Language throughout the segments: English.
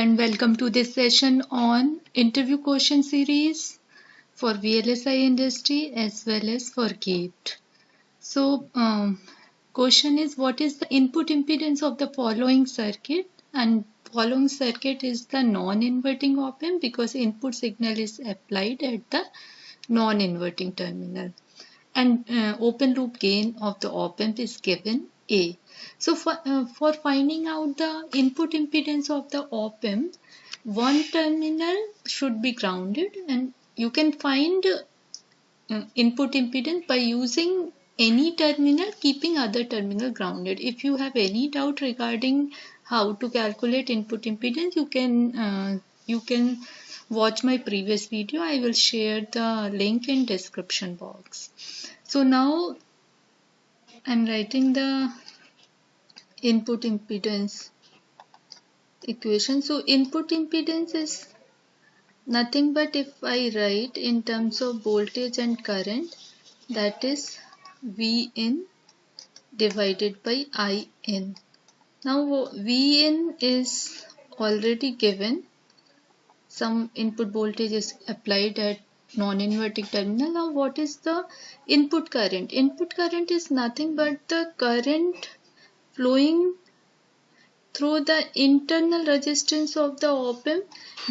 and welcome to this session on interview question series for VLSI industry as well as for GATE. So, question is, what is the input impedance of the following circuit? And following circuit is the non-inverting op-amp because input signal is applied at the non-inverting terminal. And open loop gain of the op-amp is given A. So for finding out the input impedance of the op-amp, one terminal should be grounded, and you can find input impedance by using any terminal, keeping other terminal grounded. If you have any doubt regarding how to calculate input impedance, you can watch my previous video. I will share the link in description box. So now I'm writing the input impedance equation. So input impedance is nothing but, if I write in terms of voltage and current, that is Vin divided by In. Now Vin is already given. Some input voltage is applied at non-inverting terminal. Now what is the input current? Input current is nothing but the current flowing through the internal resistance of the op-amp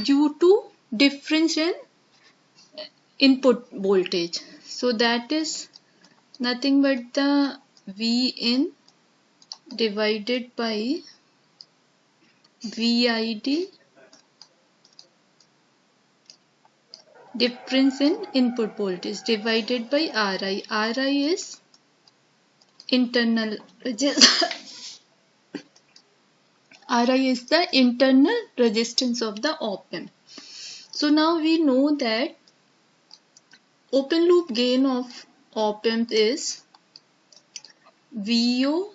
due to difference in input voltage. So that is nothing but the Vin divided by Vid, difference in input voltage, divided by Ri. Ri is internal resistance. Ri is the internal resistance of the op-amp. So now we know that open loop gain of op-amp is Vo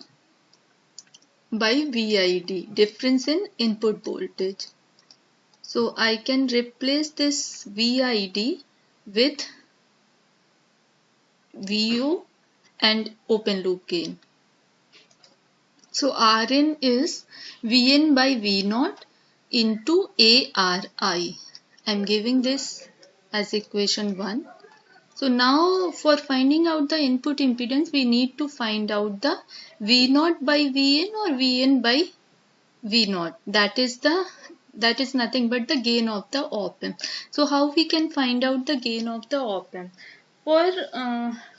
by Vid, difference in input voltage. So I can replace this Vid with Vo and open loop gain. So Rin is Vn by V0 into ARI. I'm giving this as equation 1. So now for finding out the input impedance, we need to find out the V0 by Vn or Vn by V0. That is nothing but the gain of the op-amp. So how we can find out the gain of the op-amp? For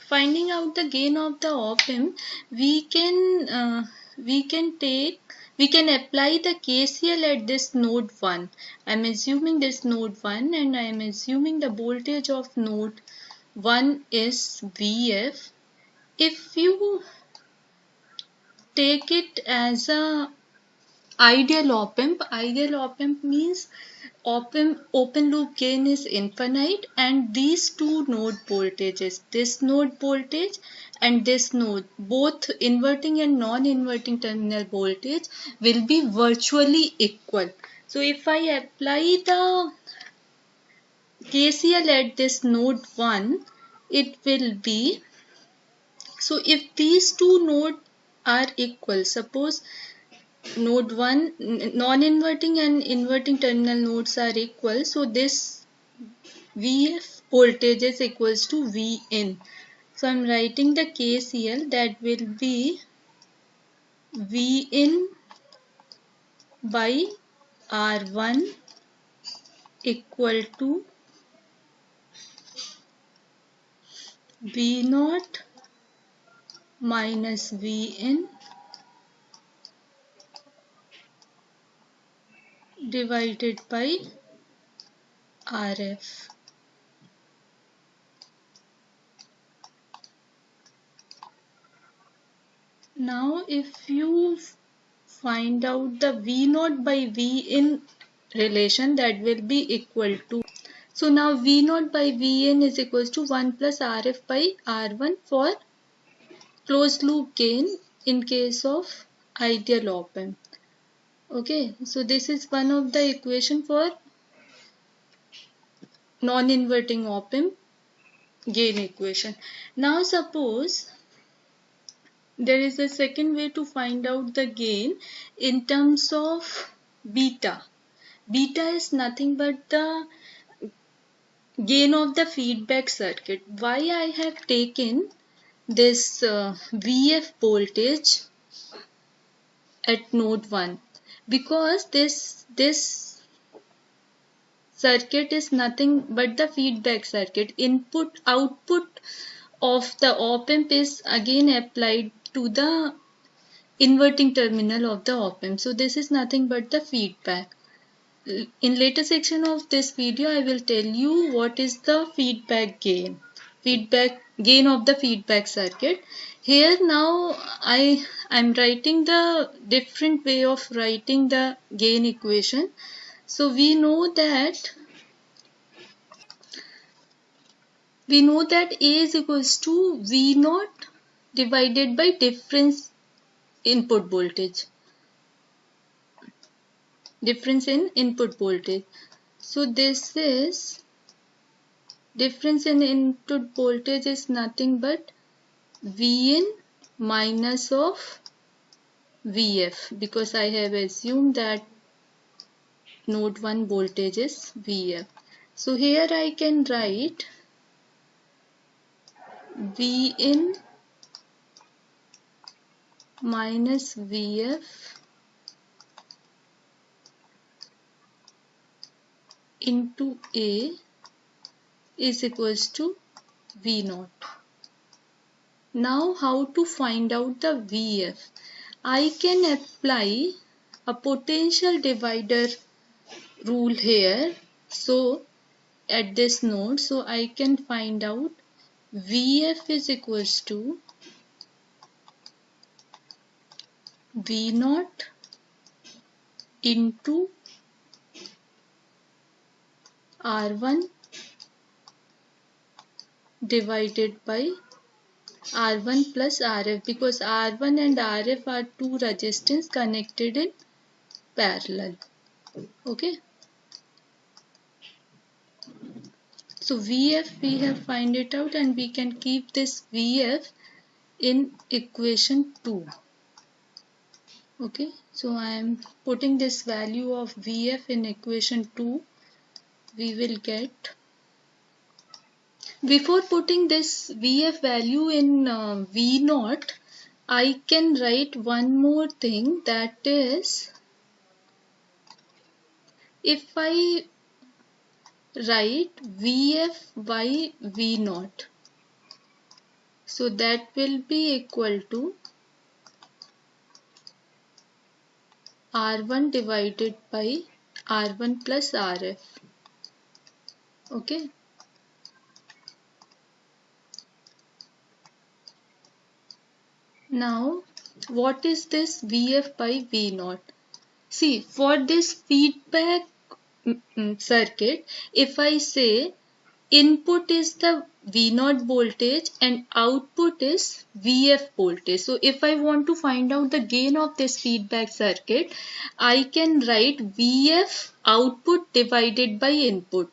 finding out the gain of the op-amp, we can apply the KCL at this node 1. I am assuming this node 1 and I am assuming the voltage of node 1 is Vf. If you take it as a ideal op-amp means open loop gain is infinite, and these two node voltages, this node voltage and this node, both inverting and non-inverting terminal voltage will be virtually equal. So if I apply the KCL at this node 1, it will be, so if these two nodes are equal, suppose node 1, non-inverting and inverting terminal nodes are equal, so this Vf voltage is equals to Vin. So I'm writing the KCL, that will be Vin by R1 equal to V0 minus Vin divided by Rf. Now if you find out the V0 by Vin relation, that will be equal to, so now V0 by Vn is equals to 1 plus Rf by R1 for closed loop gain in case of ideal op-amp. Okay, so this is one of the equation for non-inverting op-amp gain equation. Now suppose there is a second way to find out the gain in terms of beta. Beta is nothing but the gain of the feedback circuit. Why I have taken this VF voltage at node 1? Because this circuit is nothing but the feedback circuit. Input output of the op-amp is again applied to the inverting terminal of the op-amp. So this is nothing but the feedback. In later section of this video, I will tell you what is the feedback gain of the feedback circuit. Here now I'm writing the different way of writing the gain equation. So we know that A is equals to V naught divided by difference input voltage. Difference in input voltage. So this is difference in input voltage is nothing but Vin minus of Vf, because I have assumed that node 1 voltage is Vf. So here I can write Vin minus Vf into A is equals to V naught. Now how to find out the Vf? I can apply a potential divider rule here. So at this node, so I can find out Vf is equals to V naught into R1 divided by R1 plus Rf, because R1 and Rf are two resistors connected in parallel. Okay. So Vf we have find it out, and we can keep this Vf in equation 2. Okay. So I am putting this value of Vf in equation 2. We will get, before putting this Vf value in V naught, I can write one more thing, that is, if I write Vf by V naught, so that will be equal to R1 divided by R1 plus Rf. Okay. Now, what is this Vf by V naught? See, for this feedback circuit, if I say input is the V naught voltage and output is Vf voltage. So if I want to find out the gain of this feedback circuit, I can write Vf output divided by input,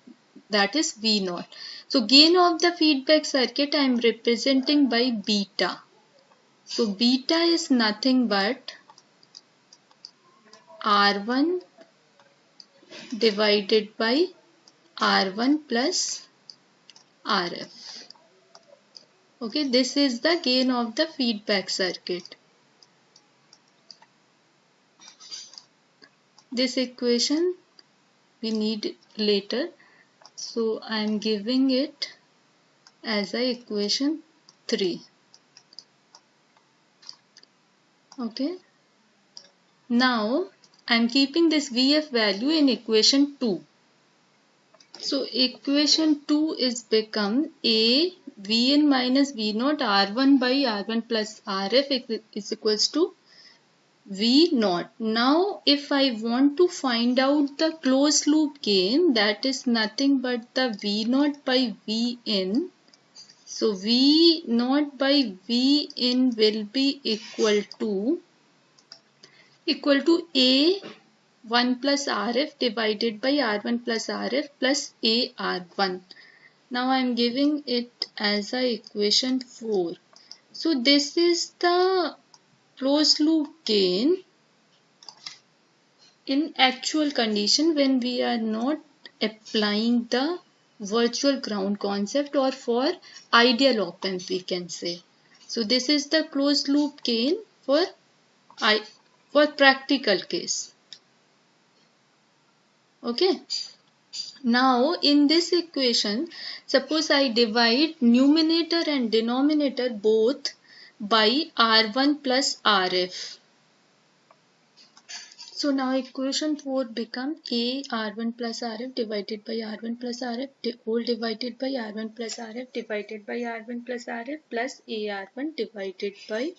that is V naught. So gain of the feedback circuit I am representing by beta. So beta is nothing but R1 divided by R1 plus Rf. Okay, this is the gain of the feedback circuit. This equation we need later, so I am giving it as a equation 3. Okay. Now I am keeping this Vf value in equation 2. So equation 2 is become A Vn minus V naught R1 by R1 plus Rf is equals to V naught. Now if I want to find out the closed loop gain, that is nothing but the V naught by Vn. So V naught by Vn will be equal to A 1 plus Rf divided by R1 plus Rf plus A R1. Now I am giving it as a equation 4. So this is the closed loop gain in actual condition when we are not applying the virtual ground concept or for ideal op-amp we can say. So this is the closed loop gain for practical case. Okay. Now in this equation, suppose I divide numerator and denominator both by R1 plus Rf. So now equation 4 become A R1 plus Rf divided by R1 plus Rf whole divided by R1 plus Rf divided by R1 plus Rf plus A R1 divided by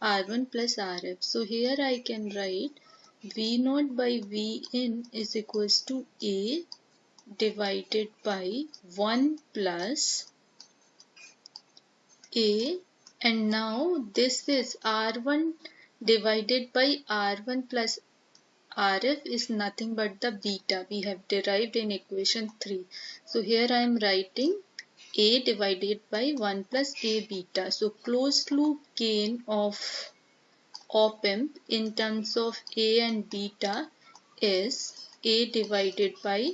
R1 plus Rf. So here I can write V0 by Vin is equals to A divided by 1 plus A, and now this is R1 divided by R1 plus Rf is nothing but the beta we have derived in equation 3. So here I am writing A divided by 1 plus A beta. So closed loop gain of op-amp in terms of A and beta is A divided by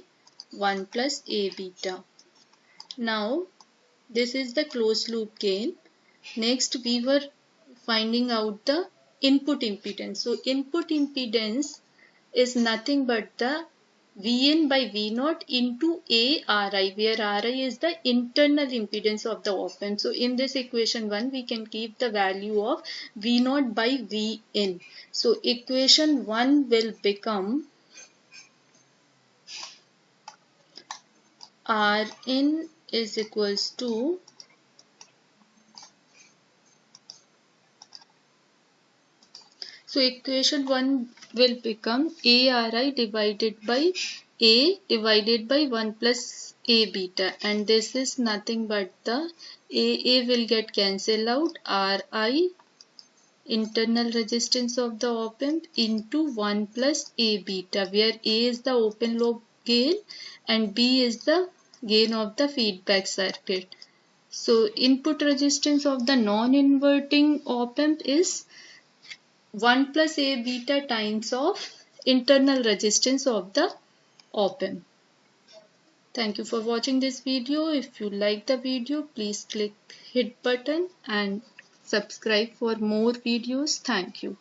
1 plus A beta. Now this is the closed loop gain. Next we were finding out the input impedance. So input impedance is nothing but the Vn by V0 into ARi, where Ri is the internal impedance of the op-amp. So in this equation 1 we can keep the value of V0 by Vn. So equation 1 will become Rn is equals to So equation 1 will become ARi divided by A divided by 1 plus A beta, and this is nothing but the AA will get cancelled out, Ri internal resistance of the op-amp into 1 plus A beta, where A is the open loop gain and B is the gain of the feedback circuit. So input resistance of the non-inverting op-amp is 1 plus A beta times of internal resistance of the op-amp. Thank you for watching this video. If you like the video, please click hit button and subscribe for more videos. Thank you.